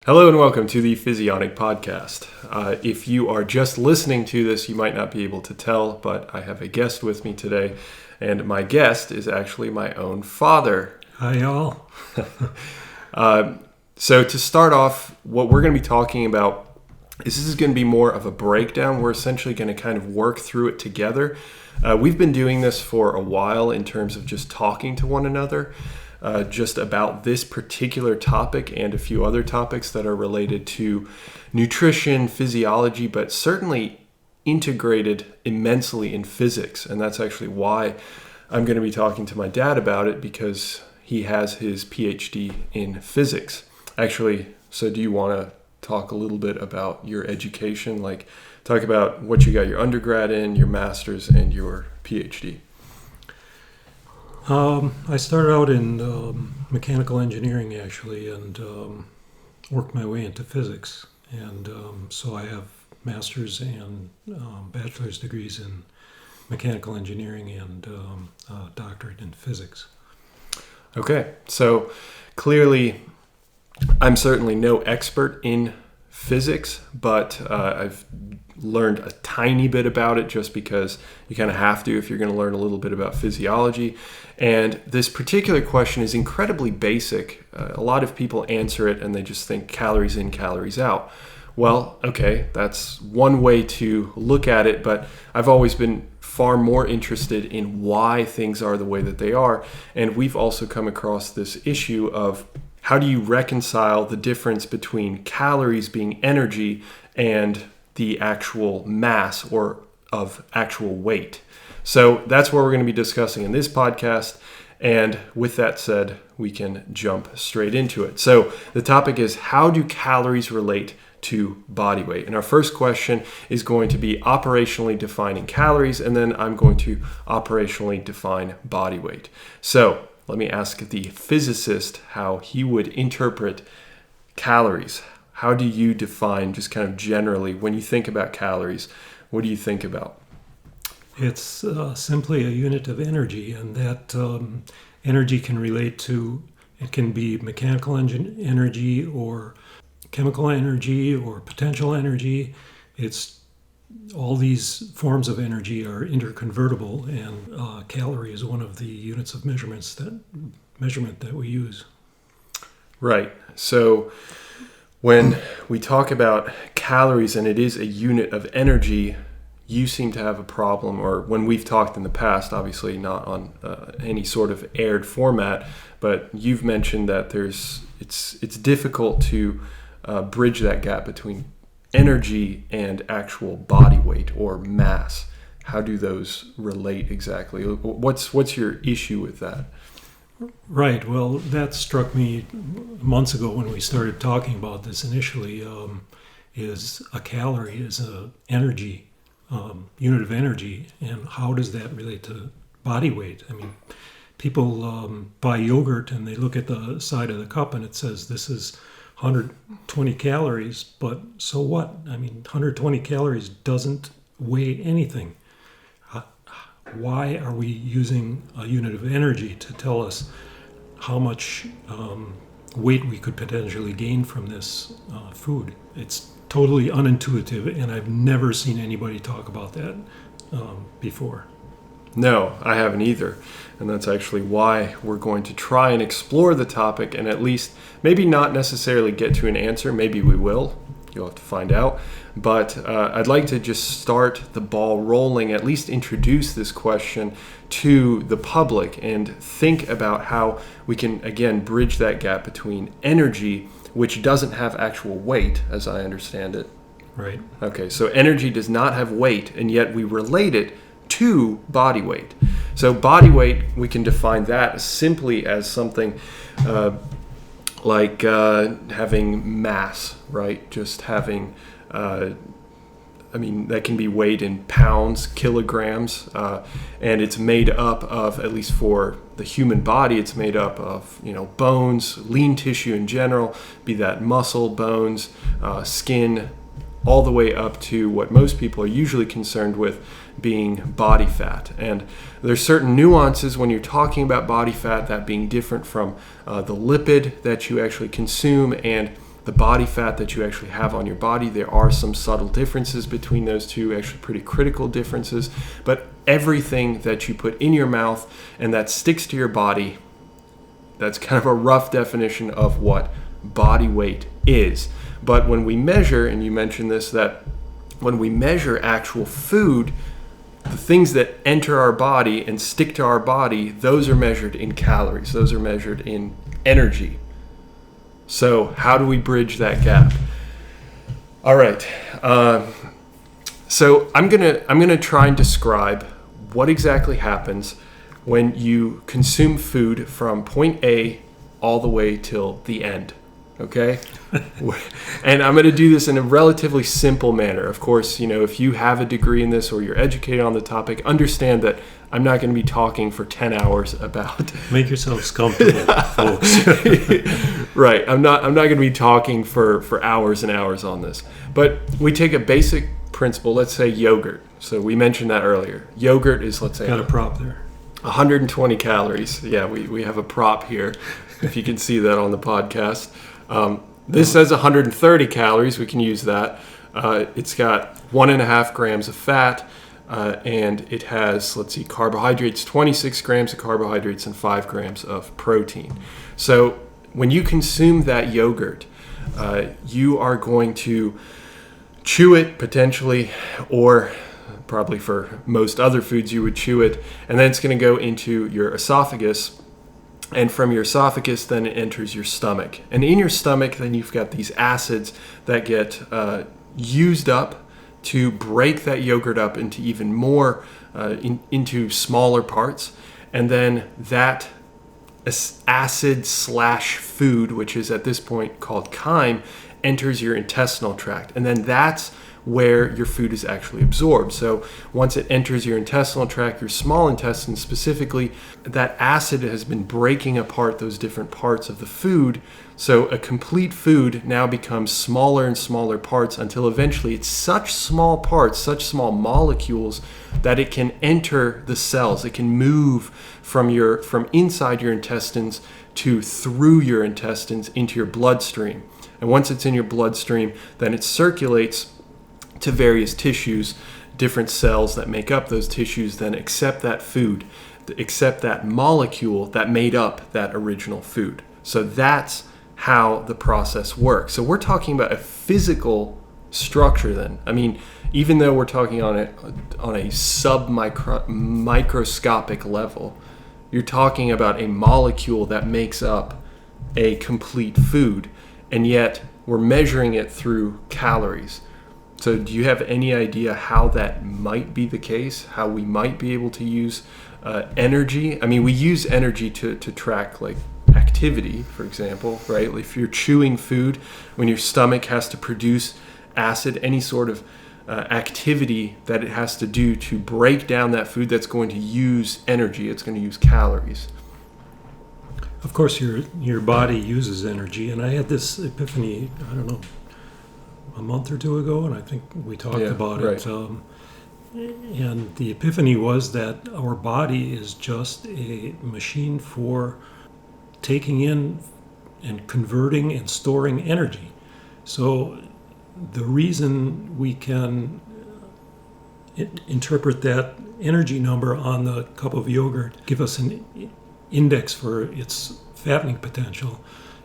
Hello and welcome to the Physionic podcast. If you are just listening to this, you might not be able to tell, but I have a guest with me today, and my guest is actually my own father. Hi, y'all. So to start off, what we're going to be talking about is this is going to be more of a breakdown. We're essentially going to kind of work through it together. We've been doing this for a while in terms of just talking to one another. Just about this particular topic and a few other topics that are related to nutrition, physiology, but certainly integrated immensely in physics. And that's actually why I'm going to be talking to my dad about it, because he has his PhD in physics. Actually, so do you want to talk a little bit about your education? Like, talk about what you got your undergrad in, your master's, and your PhD. I started out in mechanical engineering, actually, and worked my way into physics. And so I have master's and bachelor's degrees in mechanical engineering and doctorate in physics. Okay, so clearly I'm certainly no expert in physics, but I've learned a tiny bit about it just because you kind of have to if you're going to learn a little bit about physiology. And this particular question is incredibly basic. A lot of people answer it and they just think calories in, calories out. Well, okay, that's one way to look at it, but I've always been far more interested in why things are the way that they are. And we've also come across this issue of how do you reconcile the difference between calories being energy and the actual mass or of actual weight. So that's what we're going to be discussing in this podcast. And with that said, we can jump straight into it. So the topic is, how do calories relate to body weight? And our first question is going to be operationally defining calories, and then I'm going to operationally define body weight. So let me ask the physicist how he would interpret calories. How do you define, just kind of generally, when you think about calories, what do you think about? It's simply a unit of energy, and that energy can relate to, it can be mechanical energy or chemical energy or potential energy. It's all these forms of energy are interconvertible, and calorie is one of the units of measurement that we use. Right. So when we talk about calories and it is a unit of energy, you seem to have a problem, or when we've talked in the past, obviously not on any sort of aired format, but you've mentioned that it's difficult to bridge that gap between energy and actual body weight or mass. How do those relate exactly? What's your issue with that? Right. Well, that struck me months ago when we started talking about this initially. Is a calorie is a energy unit of energy, and how does that relate to body weight? I mean, people buy yogurt and they look at the side of the cup and it says this is 120 calories, but so what? I mean, 120 calories doesn't weigh anything. Why are we using a unit of energy to tell us how much weight we could potentially gain from this food? It's totally unintuitive, and I've never seen anybody talk about that before. No, I haven't either. And that's actually why we're going to try and explore the topic and at least maybe not necessarily get to an answer. Maybe we will. You'll have to find out. But I'd like to just start the ball rolling, at least introduce this question to the public and think about how we can, again, bridge that gap between energy, which doesn't have actual weight, as I understand it. Right. Okay, so energy does not have weight, and yet we relate it to body weight. So body weight, we can define that simply as something like having mass, right? Just having, that can be weighed in pounds, kilograms, and it's made up of, at least for the human body, it's made up of, bones, lean tissue in general, be that muscle, bones, skin, all the way up to what most people are usually concerned with being body fat. And there's certain nuances when you're talking about body fat, that being different from the lipid that you actually consume, and the body fat that you actually have on your body. There are some subtle differences between those two, actually pretty critical differences. But everything that you put in your mouth and that sticks to your body, that's kind of a rough definition of what body weight is. But when we measure, and you mentioned this, that when we measure actual food, the things that enter our body and stick to our body, those are measured in calories. Those are measured in energy. So how do we bridge that gap? All right. So I'm gonna try and describe what exactly happens when you consume food from point A all the way till the end. Okay? And I'm going to do this in a relatively simple manner. Of course, if you have a degree in this or you're educated on the topic, understand that I'm not going to be talking for 10 hours about... Make yourselves comfortable, folks. Right. I'm not going to be talking for hours and hours on this. But we take a basic principle, let's say yogurt. So we mentioned that earlier. Yogurt is, let's say... Got a prop there. 120 calories. Yeah, we have a prop here, if you can see that on the podcast. This says 130 calories. We can use that. It's got 1.5 grams of fat, and it has, carbohydrates, 26 grams of carbohydrates and 5 grams of protein. So when you consume that yogurt, you are going to chew it potentially, or probably for most other foods you would chew it, and then it's going to go into your esophagus. And from your esophagus, then it enters your stomach. And in your stomach, then you've got these acids that get used up to break that yogurt up into even more, into smaller parts. And then that acid/food, which is at this point called chyme, enters your intestinal tract. And then that's where your food is actually absorbed. So once it enters your intestinal tract, your small intestine specifically, that acid has been breaking apart those different parts of the food. So a complete food now becomes smaller and smaller parts until eventually it's such small parts, such small molecules, that it can enter the cells. It can move from inside your intestines to through your intestines into your bloodstream. And once it's in your bloodstream, then it circulates to various tissues. Different cells that make up those tissues then accept that food, accept that molecule that made up that original food. So that's how the process works. So we're talking about a physical structure then. I mean, even though we're talking on a microscopic level, you're talking about a molecule that makes up a complete food, and yet we're measuring it through calories. So do you have any idea how that might be the case? How we might be able to use energy? I mean, we use energy to track activity, for example, right? If you're chewing food, when your stomach has to produce acid, any sort of activity that it has to do to break down that food, that's going to use energy. It's going to use calories. Of course, your body uses energy, and I had this epiphany, I don't know, a month or two ago, and I think we talked about it. And the epiphany was that our body is just a machine for taking in and converting and storing energy. So the reason we can interpret that energy number on the cup of yogurt, give us an index for its fattening potential,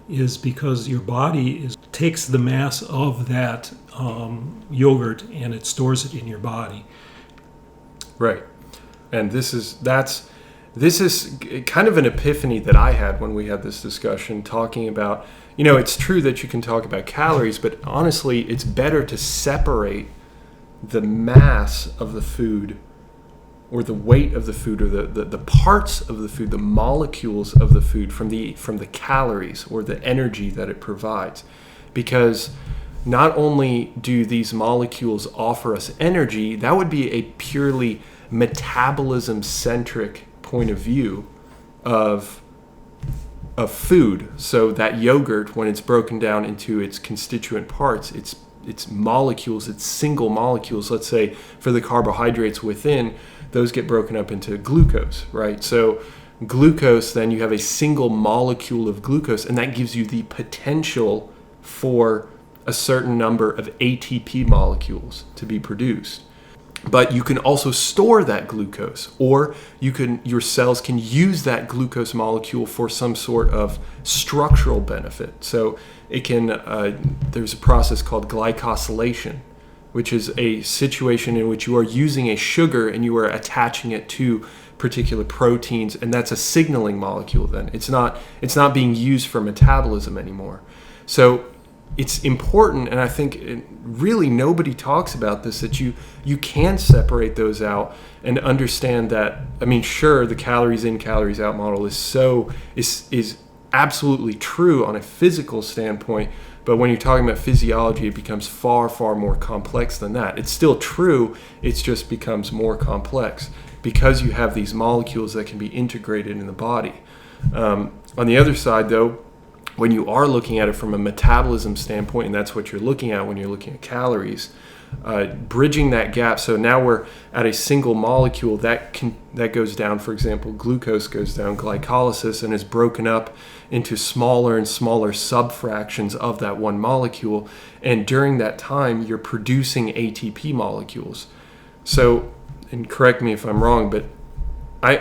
is because your body takes the mass of that yogurt and it stores it in your body. Right. And this is kind of an epiphany that I had when we had this discussion, talking about, it's true that you can talk about calories, but honestly, it's better to separate the mass of the food, or the weight of the food, or the parts of the food, the molecules of the food from the calories or the energy that it provides. Because not only do these molecules offer us energy, that would be a purely metabolism-centric point of view of food. So that yogurt, when it's broken down into its constituent parts, its molecules, its single molecules, let's say for the carbohydrates within, those get broken up into glucose, right? So glucose, then you have a single molecule of glucose, and that gives you the potential for a certain number of ATP molecules to be produced. But you can also store that glucose, or your cells can use that glucose molecule for some sort of structural benefit. So it can. There's a process called glycosylation, which is a situation in which you are using a sugar and you are attaching it to particular proteins, and that's a signaling molecule. Then it's not being used for metabolism anymore. So it's important, and I think really nobody talks about this, that you can separate those out and understand that. I mean, sure, the calories in, calories out model is absolutely true on a physical standpoint, but when you're talking about physiology, it becomes far, far more complex than that. It's still true, it just becomes more complex because you have these molecules that can be integrated in the body. On the other side, though, when you are looking at it from a metabolism standpoint, and that's what you're looking at when you're looking at calories, bridging that gap. So now we're at a single molecule that goes down. For example, glucose goes down, glycolysis, and is broken up into smaller and smaller subfractions of that one molecule. And during that time, you're producing ATP molecules. So, and correct me if I'm wrong, but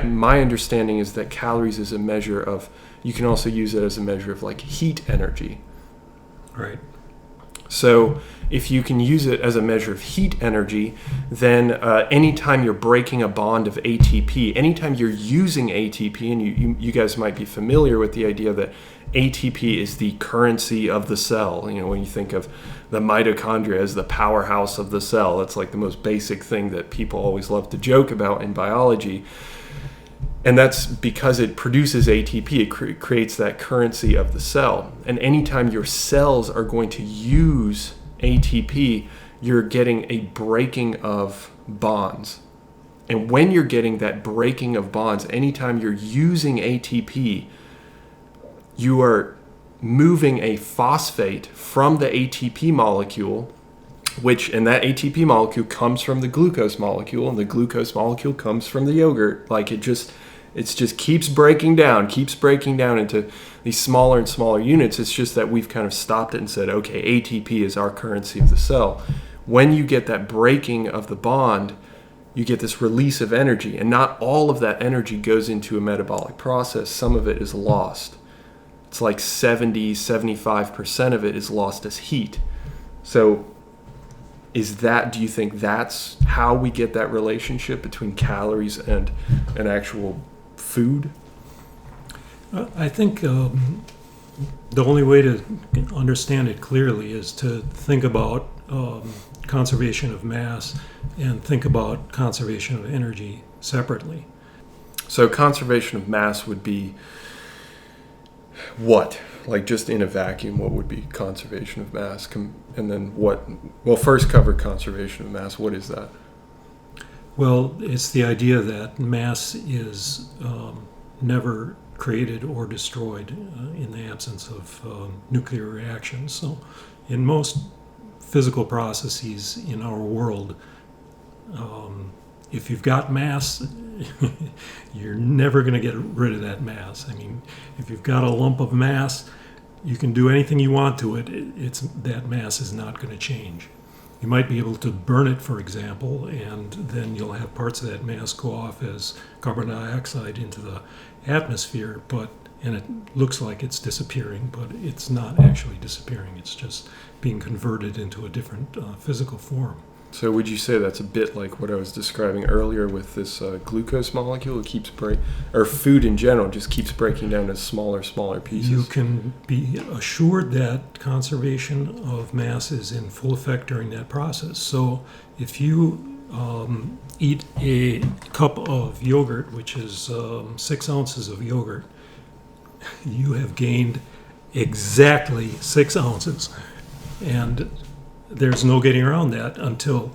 my understanding is that calories is a measure of, you can also use it as a measure of like heat energy. Right. So if you can use it as a measure of heat energy, then anytime you're breaking a bond of ATP, anytime you're using ATP, and you guys might be familiar with the idea that ATP is the currency of the cell. You know, when you think of the mitochondria as the powerhouse of the cell, that's like the most basic thing that people always love to joke about in biology. And that's because it produces ATP. It creates that currency of the cell. And anytime your cells are going to use ATP, you're getting a breaking of bonds. And when you're getting that breaking of bonds, anytime you're using ATP, you are moving a phosphate from the ATP molecule, and that ATP molecule comes from the glucose molecule, and the glucose molecule comes from the yogurt. Like it just keeps breaking down into these smaller and smaller units. It's just that we've kind of stopped it and said, okay, ATP is our currency of the cell. When you get that breaking of the bond, you get this release of energy, and not all of that energy goes into a metabolic process. Some of it is lost. It's like 70-75% of it is lost as heat. So do you think that's how we get that relationship between calories and an actual food? I think the only way to understand it clearly is to think about conservation of mass and think about conservation of energy separately. So conservation of mass would be what? Like just in a vacuum, what would be conservation of mass? And then what? Well, first cover conservation of mass. What is that? Well, it's the idea that mass is never created or destroyed in the absence of nuclear reactions. So in most physical processes in our world, if you've got mass, you're never going to get rid of that mass. I mean, if you've got a lump of mass, you can do anything you want to it. That mass is not going to change. You might be able to burn it, for example, and then you'll have parts of that mass go off as carbon dioxide into the atmosphere, and it looks like it's disappearing, but it's not actually disappearing. It's just being converted into a different physical form. So would you say that's a bit like what I was describing earlier with this glucose molecule? It keeps or food in general just keeps breaking down to smaller pieces. You can be assured that conservation of mass is in full effect during that process. So if you eat a cup of yogurt, which is 6 ounces of yogurt, you have gained exactly 6 ounces. And there's no getting around that until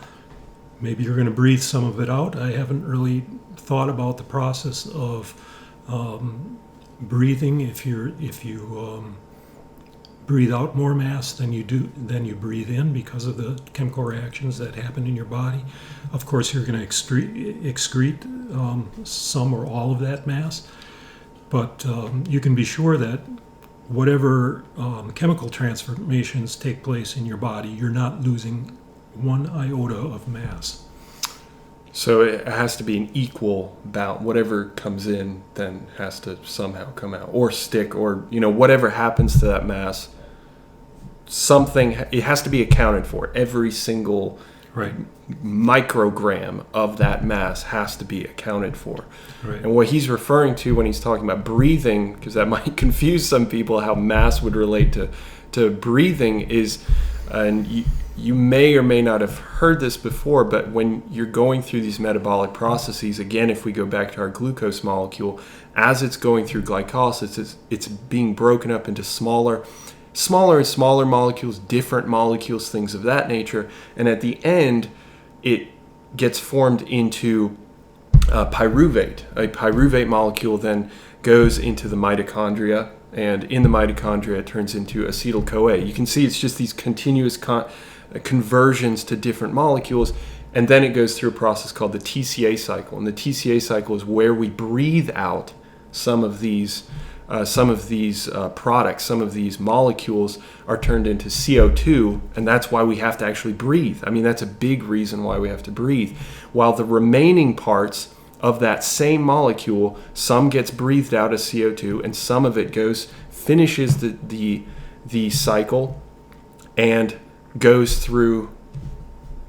maybe you're going to breathe some of it out. I haven't really thought about the process of breathing. If you breathe out more mass than you breathe in because of the chemical reactions that happen in your body, of course you're going to excrete some or all of that mass. But you can be sure that whatever chemical transformations take place in your body, you're not losing one iota of mass. So it has to be an equal bout. Whatever comes in then has to somehow come out or stick, or whatever happens to that mass, it has to be accounted for. Every single Right. microgram of that mass has to be accounted for. Right. And what he's referring to when he's talking about breathing, because that might confuse some people how mass would relate to breathing, is, and you may or may not have heard this before, but when you're going through these metabolic processes, again, if we go back to our glucose molecule, as it's going through glycolysis, it's being broken up into smaller and smaller molecules, different molecules, things of that nature. And at the end, it gets formed into pyruvate. A pyruvate molecule then goes into the mitochondria, and in the mitochondria, it turns into acetyl-CoA. You can see it's just these continuous conversions to different molecules, and then it goes through a process called the TCA cycle. And the TCA cycle is where we breathe out some of these products, some of these molecules are turned into CO2, and that's why we have to actually breathe. I mean, that's a big reason why we have to breathe. While the remaining parts of that same molecule, some gets breathed out as CO2, and some of it finishes the cycle and goes through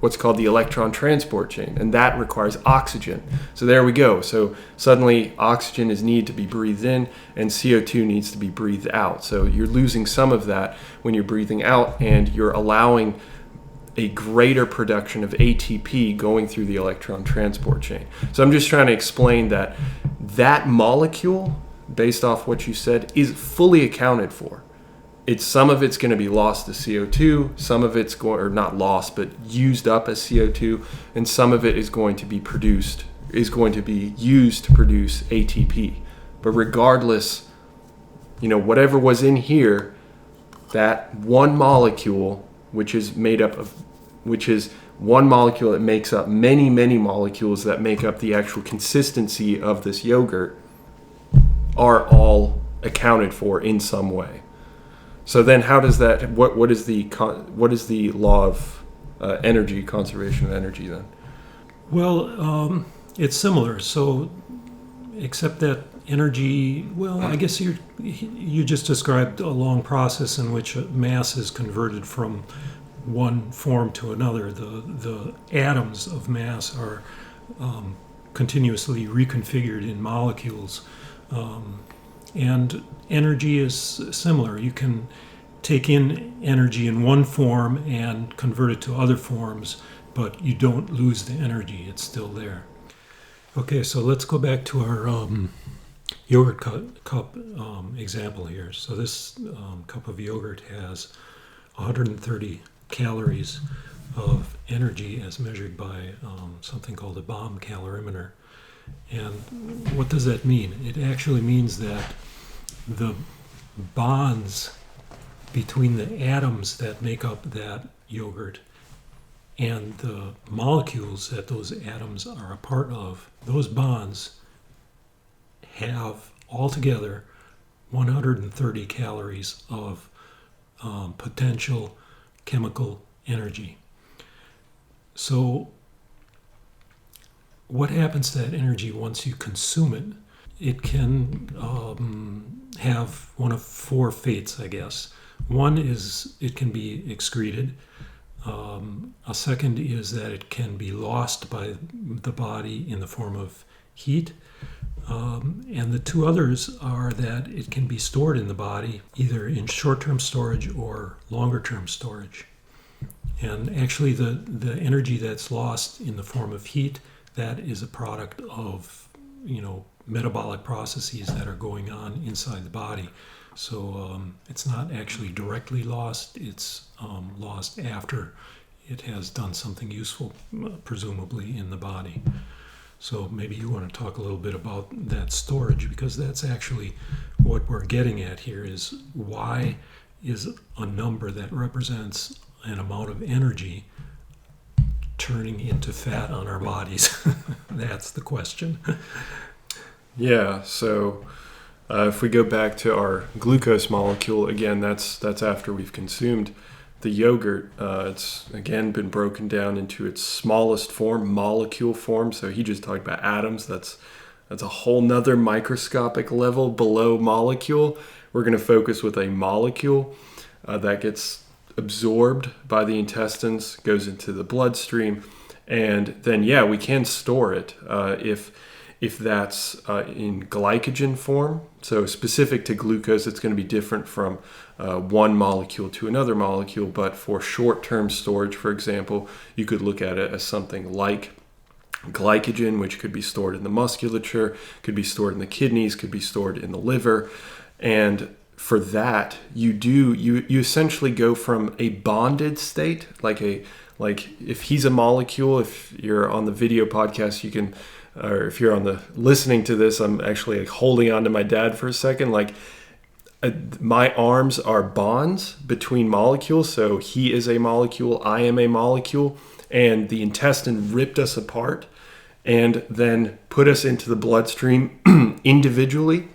what's called the electron transport chain, and that requires oxygen. So there we go. So suddenly oxygen is needed to be breathed in, and CO2 needs to be breathed out. So you're losing some of that when you're breathing out, and you're allowing a greater production of ATP going through the electron transport chain. So I'm just trying to explain that molecule, based off what you said, is fully accounted for. Some of it's going to be lost to CO2, some of it's not lost, but used up as CO2, and some of it is going to be used to produce ATP. But regardless, whatever was in here, that one molecule, which is one molecule that makes up many, many molecules that make up the actual consistency of this yogurt, are all accounted for in some way. So then, how does that? What is the law of energy, conservation of energy then? Well, it's similar. So, except that energy. Well, I guess you just described a long process in which mass is converted from one form to another. The atoms of mass are continuously reconfigured in molecules. And energy is similar. You can take in energy in one form and convert it to other forms, but you don't lose the energy. It's still there. Okay, so let's go back to our yogurt cup example here. So this cup of yogurt has 130 calories of energy as measured by something called a bomb calorimeter. And what does that mean? It actually means that the bonds between the atoms that make up that yogurt and the molecules that those atoms are a part of, those bonds have altogether 130 calories of potential chemical energy. So what happens to that energy once you consume it? It can have one of four fates, I guess. One is it can be excreted. A second is that it can be lost by the body in the form of heat. And the two others are that it can be stored in the body, either in short-term storage or longer-term storage. And actually the energy that's lost in the form of heat, that is a product of, metabolic processes that are going on inside the body. So it's not actually directly lost. It's lost after it has done something useful, presumably in the body. So maybe you want to talk a little bit about that storage, because that's actually what we're getting at here, is why is a number that represents an amount of energy turning into fat on our bodies? That's the question. Yeah, so If we go back to our glucose molecule, again, that's after we've consumed the yogurt. It's, again, been broken down into its smallest form, molecule form. So he just talked about atoms. That's a whole nother microscopic level below molecule. We're going to focus with a molecule that gets absorbed by the intestines, goes into the bloodstream, and then, yeah, we can store it if that's in glycogen form. So specific to glucose, it's going to be different from one molecule to another molecule. But for short-term storage, for example, you could look at it as something like glycogen, which could be stored in the musculature, could be stored in the kidneys, could be stored in the liver. And for that, you essentially go from a bonded state, like if he's a molecule. If you're on the video podcast, you can, or if you're on the listening to this, I'm actually like holding on to my dad for a second. Like my arms are bonds between molecules. So he is a molecule, I am a molecule, and the intestine ripped us apart and then put us into the bloodstream individually.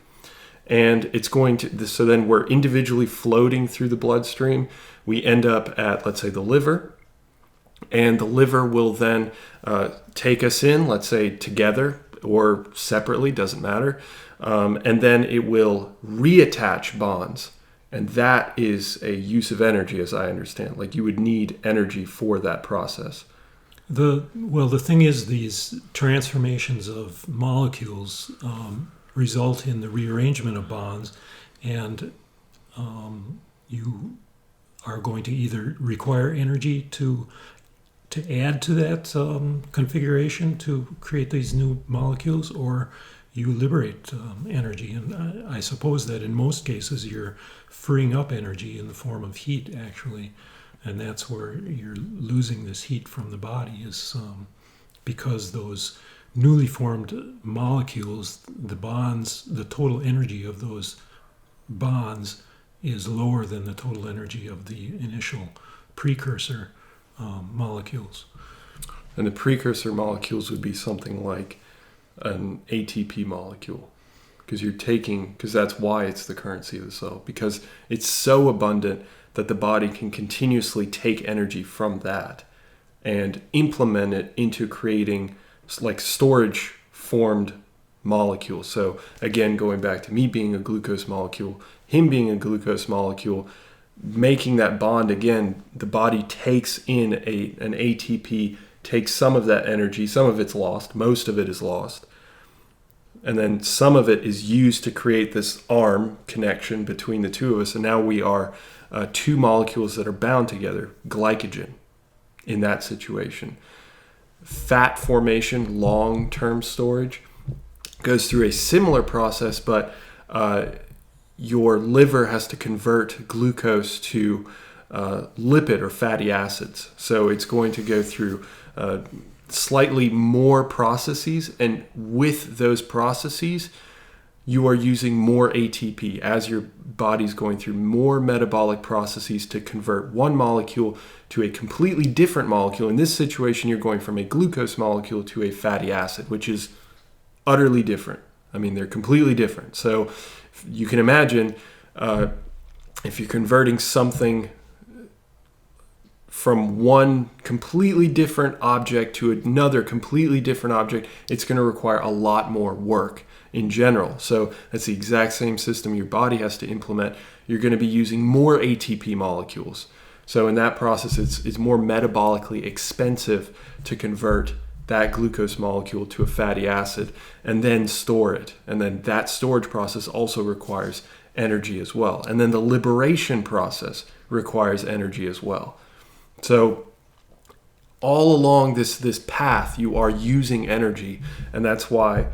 And it's going to, so then we're individually floating through the bloodstream. We end up at, let's say, the liver. And the liver will then take us in, let's say, together or separately, doesn't matter. And then it will reattach bonds. And that is a use of energy, as I understand. Like you would need energy for that process. The thing is, these transformations of molecules result in the rearrangement of bonds, and you are going to either require energy to add to that configuration to create these new molecules, or you liberate energy. And I suppose that in most cases you're freeing up energy in the form of heat, actually, and that's where you're losing this heat from the body, is because those newly formed molecules, the bonds, the total energy of those bonds is lower than the total energy of the initial precursor molecules. And the precursor molecules would be something like an ATP molecule, because that's why it's the currency of the cell, because it's so abundant that the body can continuously take energy from that and implement it into creating like storage formed molecules. So again, going back to me being a glucose molecule, him being a glucose molecule, making that bond again, the body takes in an ATP, takes some of that energy, some of it's lost, most of it is lost. And then some of it is used to create this arm connection between the two of us. And now we are two molecules that are bound together, glycogen in that situation. Fat formation, long-term storage, goes through a similar process, but your liver has to convert glucose to lipid or fatty acids. So it's going to go through slightly more processes, and with those processes, you are using more ATP as your body's going through more metabolic processes to convert one molecule to a completely different molecule. In this situation, you're going from a glucose molecule to a fatty acid, which is utterly different. I mean, they're completely different. So you can imagine if you're converting something from one completely different object to another completely different object, it's going to require a lot more work in general. So that's the exact same system your body has to implement. You're going to be using more ATP molecules. So in that process, it's more metabolically expensive to convert that glucose molecule to a fatty acid and then store it. And then that storage process also requires energy as well. And then the liberation process requires energy as well. So all along this path, you are using energy, and that's why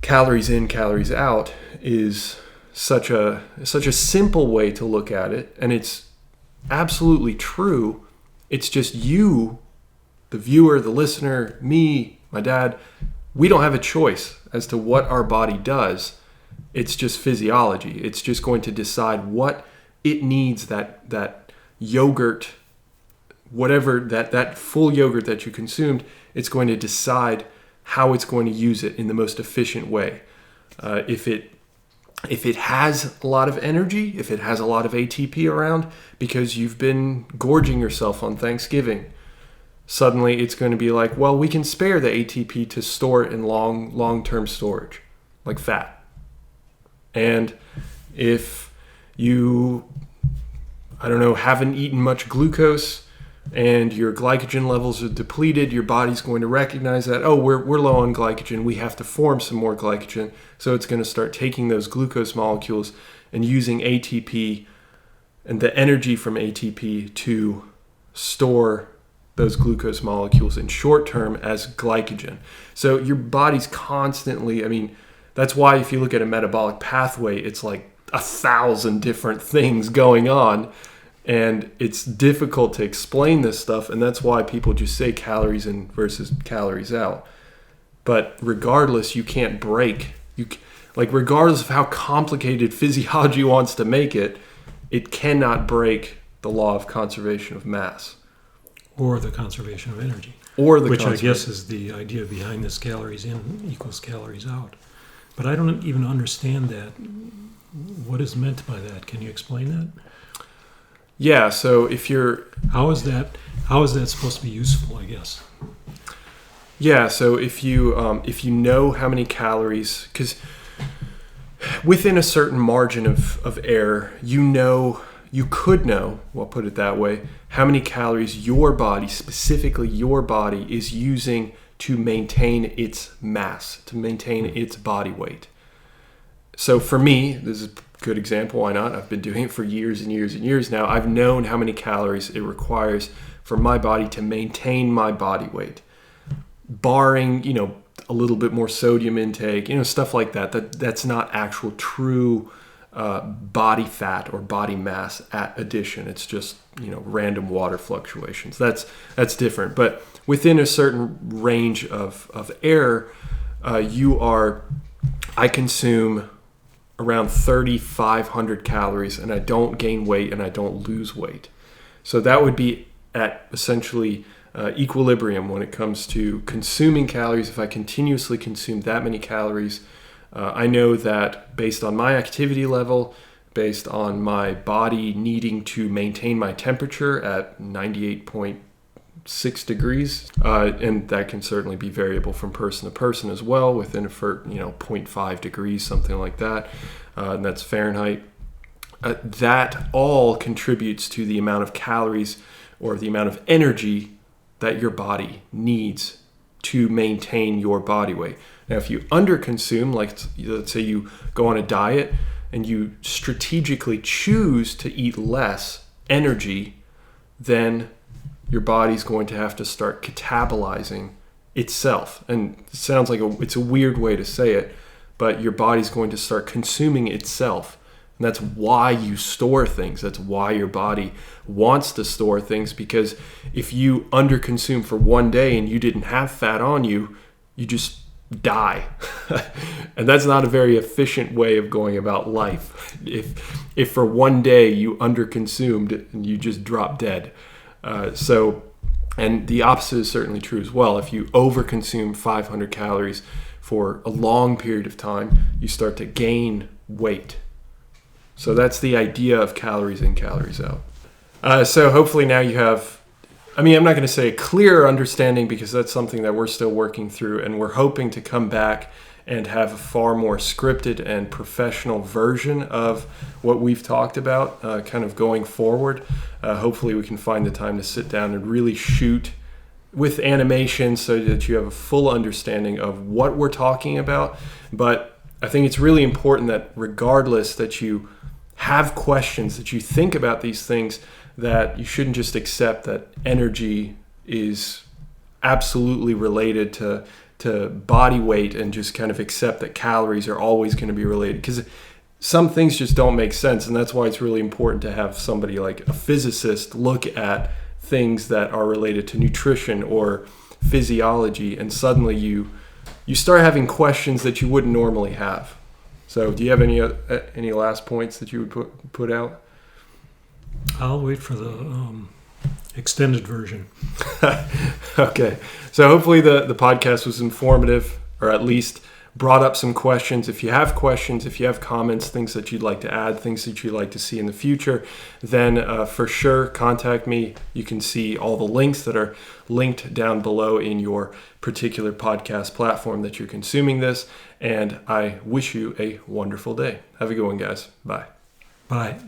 calories in, calories out is such a simple way to look at it, and it's absolutely true. It's just you, the viewer, the listener, me, my dad, we don't have a choice as to what our body does. It's just physiology. It's just going to decide what it needs, that yogurt, whatever, that full yogurt that you consumed, it's going to decide how it's going to use it in the most efficient way. If it if it has a lot of energy, if it has a lot of ATP around because you've been gorging yourself on Thanksgiving, suddenly it's going to be like, well, we can spare the ATP to store it in long-term storage, like fat. And if you, I don't know, haven't eaten much glucose and your glycogen levels are depleted, your body's going to recognize that, oh, we're low on glycogen, we have to form some more glycogen. So it's going to start taking those glucose molecules and using ATP and the energy from ATP to store those glucose molecules in short term as glycogen. So your body's constantly, I mean, that's why if you look at a metabolic pathway, it's like 1,000 different things going on. And it's difficult to explain this stuff, and that's why people just say calories in versus calories out. But regardless, you can't break. Regardless of how complicated physiology wants to make it, it cannot break the law of conservation of mass. Or the conservation of energy. Which I guess is the idea behind this calories in equals calories out. But I don't even understand that. What is meant by that? Can you explain that? Yeah, so if you're... How is that supposed to be useful, I guess? Yeah, so if you know how many calories... Because within a certain margin of error, you could know, well, put it that way, how many calories your body, specifically your body, is using to maintain its mass, to maintain its body weight. So for me, this is a good example, why not? I've been doing it for years and years and years now. I've known how many calories it requires for my body to maintain my body weight. Barring, a little bit more sodium intake, stuff like that. That's not actual true body fat or body mass addition. It's just, random water fluctuations. That's different. But within a certain range of error, I consume around 3,500 calories, and I don't gain weight and I don't lose weight. So that would be at essentially equilibrium when it comes to consuming calories. If I continuously consume that many calories, I know that based on my activity level, based on my body needing to maintain my temperature at 98.6 degrees, and that can certainly be variable from person to person as well, within 0.5 degrees, something like that, and that's Fahrenheit. That all contributes to the amount of calories or the amount of energy that your body needs to maintain your body weight. Now, if you underconsume, like let's say you go on a diet and you strategically choose to eat less energy, then your body's going to have to start catabolizing itself. And it sounds like it's a weird way to say it, but your body's going to start consuming itself. And that's why you store things. That's why your body wants to store things, because if you underconsume for one day and you didn't have fat on you, you just die. And that's not a very efficient way of going about life. If for one day you underconsumed and you just drop dead. And the opposite is certainly true as well. If you overconsume 500 calories for a long period of time, you start to gain weight. So that's the idea of calories in, calories out. So hopefully now you have, I'm not going to say a clear understanding, because that's something that we're still working through, and we're hoping to come back and have a far more scripted and professional version of what we've talked about kind of going forward. Hopefully we can find the time to sit down and really shoot with animation so that you have a full understanding of what we're talking about. But I think it's really important that regardless that you have questions, that you think about these things, that you shouldn't just accept that energy is absolutely related to body weight and just kind of accept that calories are always going to be related, because some things just don't make sense. And that's why it's really important to have somebody like a physicist look at things that are related to nutrition or physiology, and suddenly you start having questions that you wouldn't normally have. So do you have any last points that you would put out? I'll wait for the extended version. Okay. So hopefully the podcast was informative, or at least brought up some questions. If you have questions, if you have comments, things that you'd like to add, things that you'd like to see in the future, then for sure contact me. You can see all the links that are linked down below in your particular podcast platform that you're consuming this. And I wish you a wonderful day. Have a good one, guys. Bye. Bye.